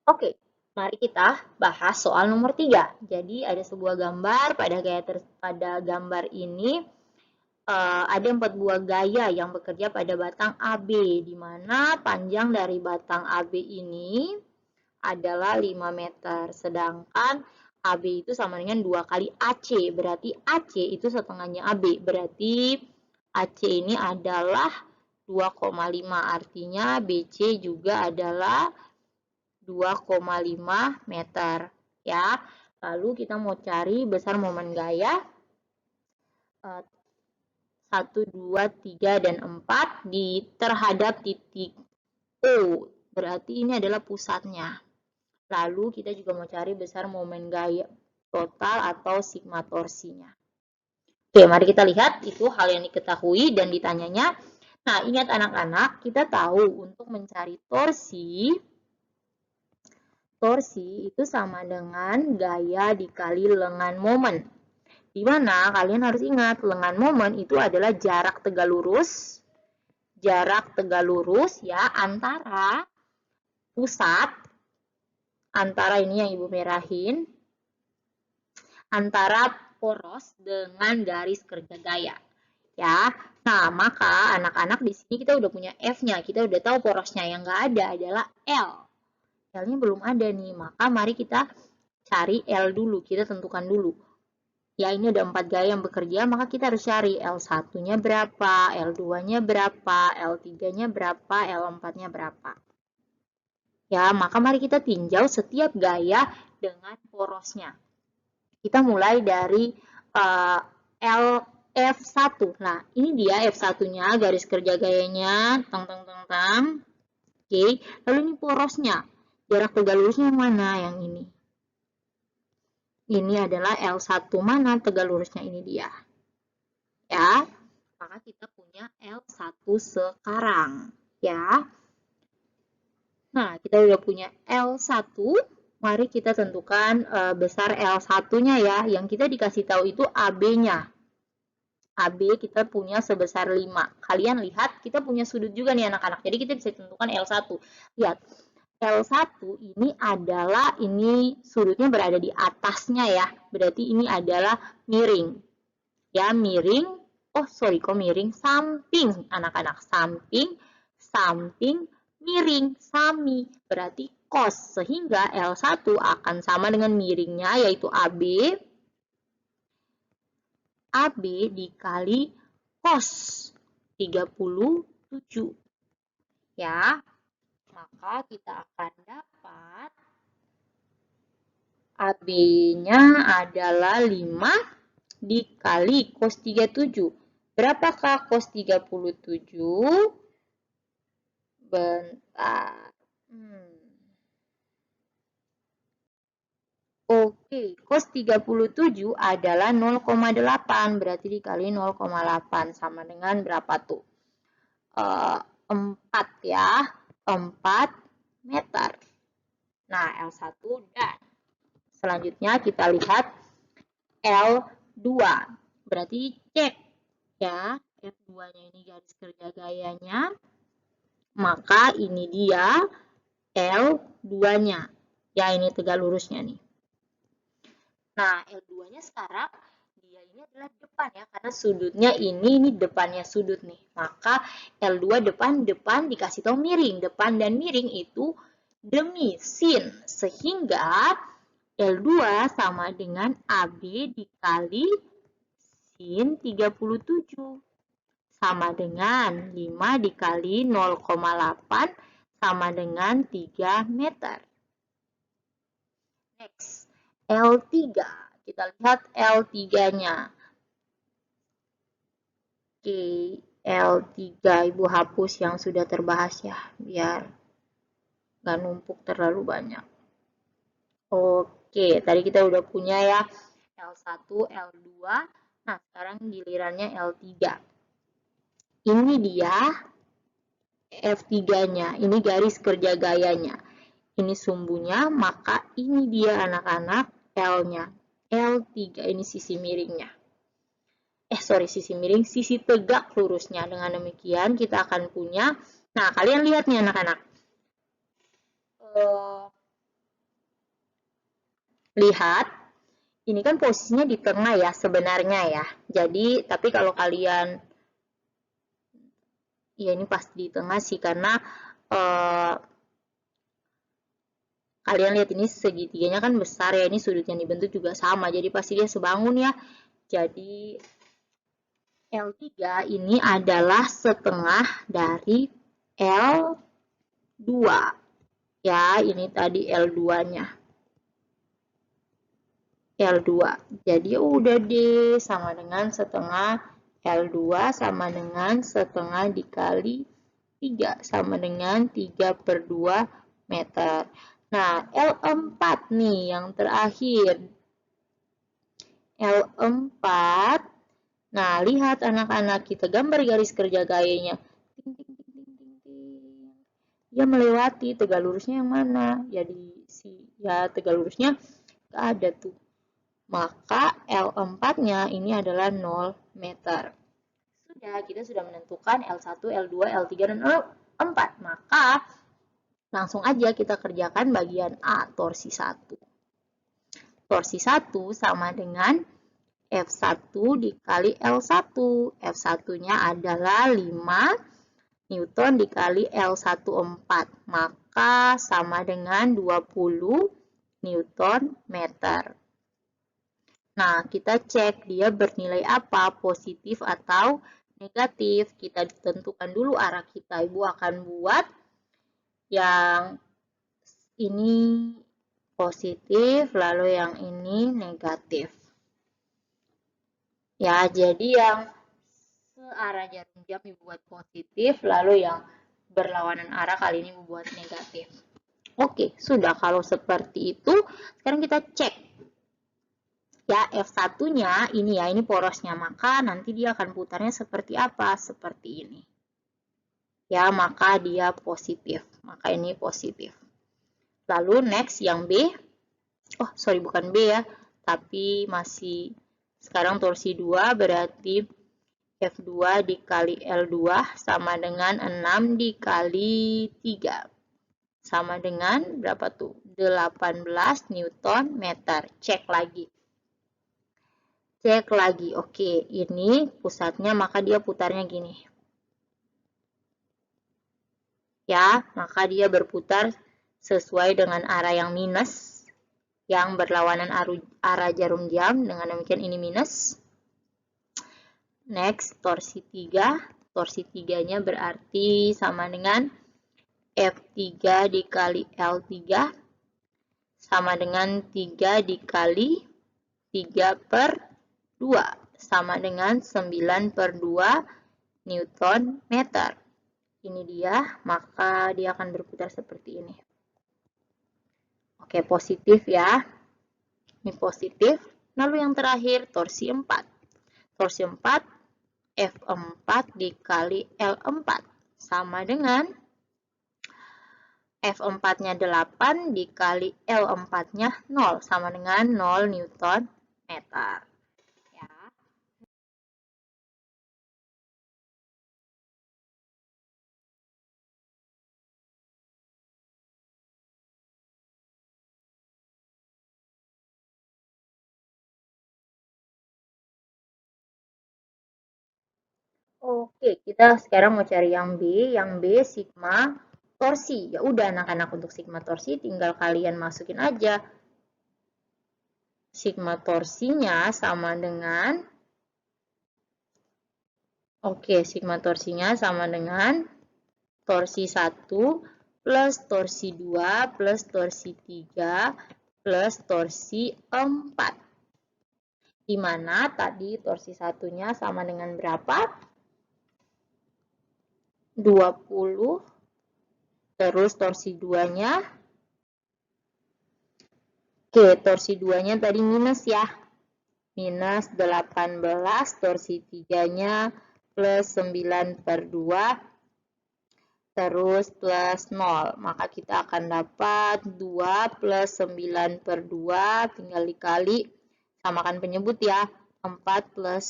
Oke, mari kita bahas soal nomor 3. Jadi ada sebuah gambar, pada gambar ini ada 4 buah gaya yang bekerja pada batang AB, di mana panjang dari batang AB ini adalah 5 meter, sedangkan AB itu sama dengan 2 kali AC, berarti AC itu setengahnya AB, berarti AC ini adalah 2,5, artinya BC juga adalah 2,5 meter ya. Lalu kita mau cari besar momen gaya 1, 2, 3, dan 4 terhadap titik O. Berarti ini adalah pusatnya. Lalu kita juga mau cari besar momen gaya total atau sigma torsinya. Oke, mari kita lihat itu hal yang diketahui dan ditanyanya. Nah, ingat anak-anak, kita tahu untuk mencari torsi itu sama dengan gaya dikali lengan momen. Di mana kalian harus ingat, lengan momen itu adalah jarak tegak lurus ya antara pusat, antara ini yang Ibu merahin, antara poros dengan garis kerja gaya. Ya, nah maka anak-anak di sini kita udah punya F-nya, kita udah tahu porosnya, yang nggak ada adalah L. L-nya belum ada nih, maka mari kita cari L dulu, kita tentukan dulu. Ya, ini ada 4 gaya yang bekerja, maka kita harus cari L1-nya berapa, L2-nya berapa, L3-nya berapa, L4-nya berapa. Ya, maka mari kita tinjau setiap gaya dengan porosnya. Kita mulai dari F1. Nah, ini dia F1-nya, garis kerja gayanya, tang. Oke, lalu ini porosnya. Jarak tegak lurusnya mana? Yang ini. Ini adalah L1, mana tegak lurusnya, ini dia. Ya, maka kita punya L1 sekarang. Ya. Nah, kita udah punya L1. Mari kita tentukan besar L1-nya ya. Yang kita dikasih tahu itu AB-nya. AB kita punya sebesar 5. Kalian lihat, kita punya sudut juga nih anak-anak. Jadi kita bisa tentukan L1. Lihat, L1 ini adalah, ini sudutnya berada di atasnya ya. Berarti ini adalah miring. Ya, miring. Oh, sorry, kok miring? Samping, anak-anak. Samping, miring, sami. Berarti cos. Sehingga L1 akan sama dengan miringnya, yaitu AB. AB dikali cos 37. Ya, maka kita akan dapat AB-nya adalah 5 dikali cos 37. Berapakah cos 37? Bentar. Oke, cos 37 adalah 0,8. Berarti dikali 0,8 sama dengan berapa tuh? 4 ya. 4 meter. Nah, L1 dan selanjutnya kita lihat L2. Berarti cek ya, F2-nya ini garis kerja gayanya. Maka ini dia L2-nya. Ya, ini tegak lurusnya nih. Nah, L2-nya sekarang dia ini adalah depan ya, karena sudutnya ini depannya sudut nih. Maka L2 depan dikasih tahu miring. Depan dan miring itu demi sin. Sehingga L2 sama dengan AB dikali sin 37. Sama dengan 5 dikali 0,8 sama dengan 3 meter. Next, L3. Kita lihat L3-nya. Oke, L3 Ibu hapus yang sudah terbahas ya, biar nggak numpuk terlalu banyak. Oke, tadi kita udah punya ya L1, L2. Nah, sekarang gilirannya L3. Ini dia F3-nya, ini garis kerja gayanya. Ini sumbunya, maka ini dia anak-anak L-nya. L3, ini sisi miringnya. Sisi miring, sisi tegak lurusnya. Dengan demikian kita akan punya, nah kalian lihat nih anak-anak. lihat, ini kan posisinya di tengah ya sebenarnya ya. Jadi, tapi kalau kalian, ya ini pasti di tengah sih karena kalian lihat ini segitiganya kan besar ya, ini sudut yang dibentuk juga sama, jadi pasti dia sebangun ya. Jadi L3 ini adalah setengah dari L2. Ya, ini tadi L2-nya. L2. Jadi udah deh, sama dengan setengah L2 sama dengan setengah dikali 3, sama dengan 3/2 meter. Nah, L4 nih yang terakhir. L4. Nah, lihat anak-anak, kita gambar garis kerja gayanya. Ting, ting, ting, ting, ting, ting. Dia melewati tegak lurusnya yang mana? Jadi ya tegak lurusnya nggak ada tuh. Maka L4-nya ini adalah 0 meter. Sudah, kita sudah menentukan L1, L2, L3, dan L4. Maka langsung aja kita kerjakan bagian A, torsi 1. Torsi 1 sama dengan F1 dikali L1. F1-nya adalah 5 Newton dikali L14. Maka sama dengan 20 Newton meter. Nah, kita cek dia bernilai apa, positif atau negatif. Kita tentukan dulu arah kita. Ibu akan buat yang ini positif, lalu yang ini negatif. Ya, jadi yang searah jarum jam Ibu buat positif, lalu yang berlawanan arah kali ini Ibu buat negatif. Oke, sudah kalau seperti itu, sekarang kita cek. Ya, F1-nya ini ya, ini porosnya, maka nanti dia akan putarnya seperti apa? Seperti ini. Ya, maka dia positif. Maka ini positif. Lalu next yang B. Oh, sorry bukan B ya, tapi masih sekarang torsi 2 berarti F2 dikali L2 sama dengan 6 dikali 3. Sama dengan berapa tuh? 18 Newton meter. Cek lagi. Cek lagi. Oke, ini pusatnya maka dia putarnya gini. Ya, maka dia berputar sesuai dengan arah yang minus, yang berlawanan arah jarum jam. Dengan demikian ini minus. Next, torsi 3. Torsi 3-nya berarti sama dengan F3 dikali L3 sama dengan 3 dikali 3/2 sama dengan 9/2 Newton meter. Ini dia, maka dia akan berputar seperti ini. Oke, positif ya. Ini positif. Lalu yang terakhir, torsi 4. Torsi 4, F4 dikali L4 sama dengan F4-nya 8 dikali L4-nya 0 sama dengan 0 Newton meter. Ya. Oke, kita sekarang mau cari yang B. Yang B sigma torsi. Ya udah anak-anak, untuk sigma torsi tinggal kalian masukin aja. Sigma torsinya sama dengan, oke, sigma torsinya sama dengan torsi 1 plus torsi 2 plus torsi 3 plus torsi 4. Di mana tadi torsi satunya sama dengan berapa? 20. Terus torsi 2-nya, oke, torsi 2-nya tadi minus ya. Minus 18, torsi 3-nya plus 9/2, terus plus 0. Maka kita akan dapat 2 plus 9/2, tinggal dikali, samakan penyebut ya. 4 plus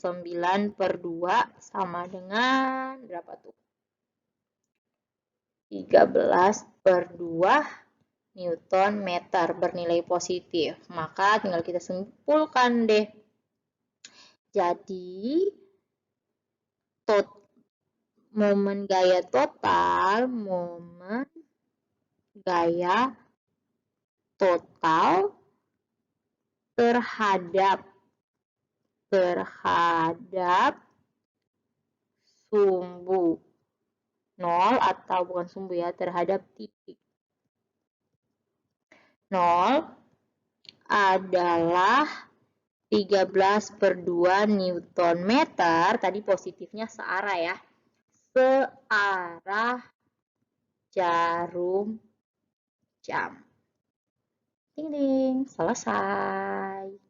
9/2 sama dengan berapa tuh? 13/2 Newton meter bernilai positif. Maka tinggal kita simpulkan deh. Jadi momen gaya total terhadap sumbu 0 atau bukan sumbu ya, terhadap titik 0 adalah 13/2 Newton meter. Tadi positifnya searah ya. Searah jarum jam. Ding ding, selesai.